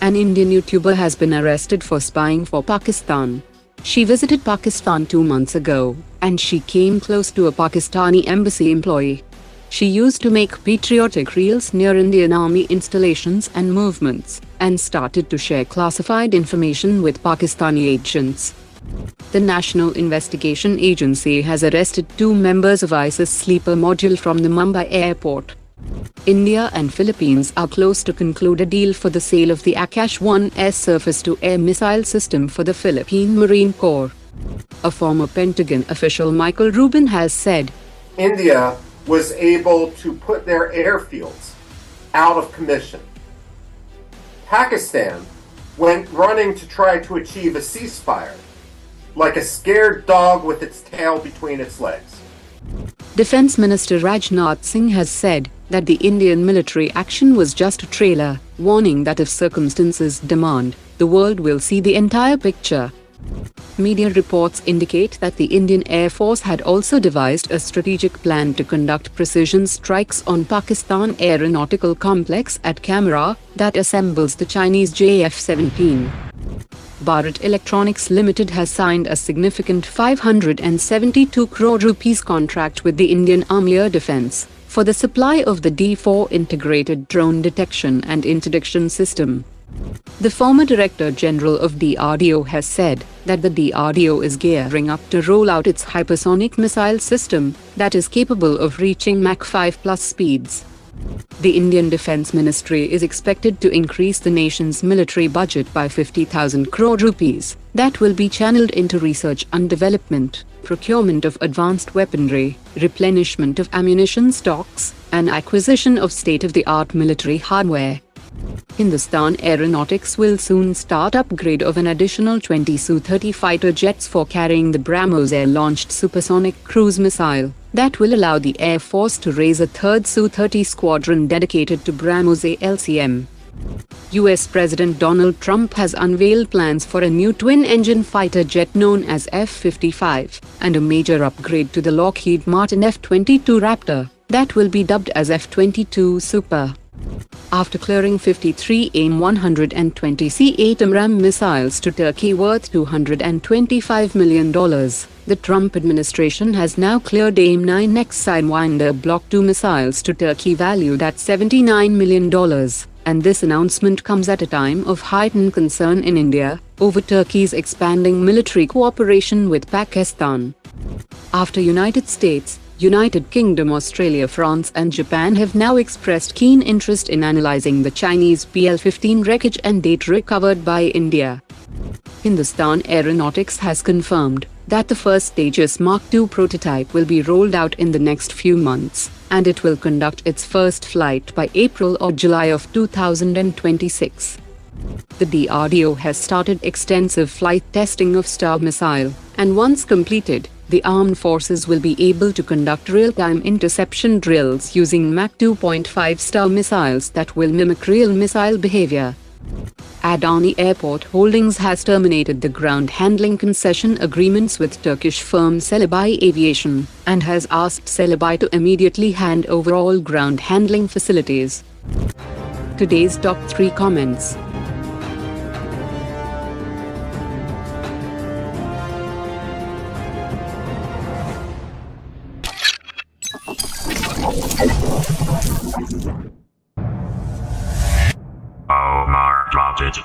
An Indian YouTuber has been arrested for spying for Pakistan. She visited Pakistan 2 months ago, and she came close to a Pakistani embassy employee. She used to make patriotic reels near Indian Army installations and movements, and started to share classified information with Pakistani agents. The National Investigation Agency has arrested 2 members of ISIS sleeper module from the Mumbai airport. India and Philippines are close to conclude a deal for the sale of the Akash-1S surface-to-air missile system for the Philippine Marine Corps. A former Pentagon official, Michael Rubin, has said, India was able to put their airfields out of commission. Pakistan went running to try to achieve a ceasefire, like a scared dog with its tail between its legs. Defense Minister Rajnath Singh has said that the Indian military action was just a trailer, warning that if circumstances demand, the world will see the entire picture. Media reports indicate that the Indian Air Force had also devised a strategic plan to conduct precision strikes on Pakistan Aeronautical complex at Kamra that assembles the Chinese JF-17. Bharat Electronics Limited has signed a significant 572 crore rupees contract with the Indian Army Air Defence for the supply of the D4 integrated drone detection and interdiction system. The former Director General of DRDO has said that the DRDO is gearing up to roll out its hypersonic missile system that is capable of reaching Mach 5+ speeds. The Indian Defence Ministry is expected to increase the nation's military budget by 50,000 crore rupees that will be channeled into research and development, procurement of advanced weaponry, replenishment of ammunition stocks, and acquisition of state-of-the-art military hardware. Hindustan Aeronautics will soon start upgrade of an additional 20 Su-30 fighter jets for carrying the Brahmos-A launched supersonic cruise missile that will allow the Air Force to raise a 3rd Su-30 squadron dedicated to Brahmos-A LCM. US President Donald Trump has unveiled plans for a new twin-engine fighter jet known as F-55 and a major upgrade to the Lockheed Martin F-22 Raptor that will be dubbed as F-22 Super. After clearing 53 AIM-120C ATAMRAAM missiles to Turkey worth $225 million, the Trump administration has now cleared AIM-9X Sidewinder Block II missiles to Turkey valued at $79 million, and this announcement comes at a time of heightened concern in India over Turkey's expanding military cooperation with Pakistan. After United States, United Kingdom, Australia, France and Japan have now expressed keen interest in analyzing the Chinese PL-15 wreckage and data recovered by India. Hindustan Aeronautics has confirmed that the first Tejas Mark II prototype will be rolled out in the next few months, and it will conduct its first flight by April or July of 2026. The DRDO has started extensive flight testing of Star missile, and once completed, the armed forces will be able to conduct real-time interception drills using Mach 2.5 Star missiles that will mimic real missile behavior. Adani Airport Holdings has terminated the ground handling concession agreements with Turkish firm Celebi Aviation and has asked Celebi to immediately hand over all ground handling facilities. Today's top 3 comments. Omar dropped it.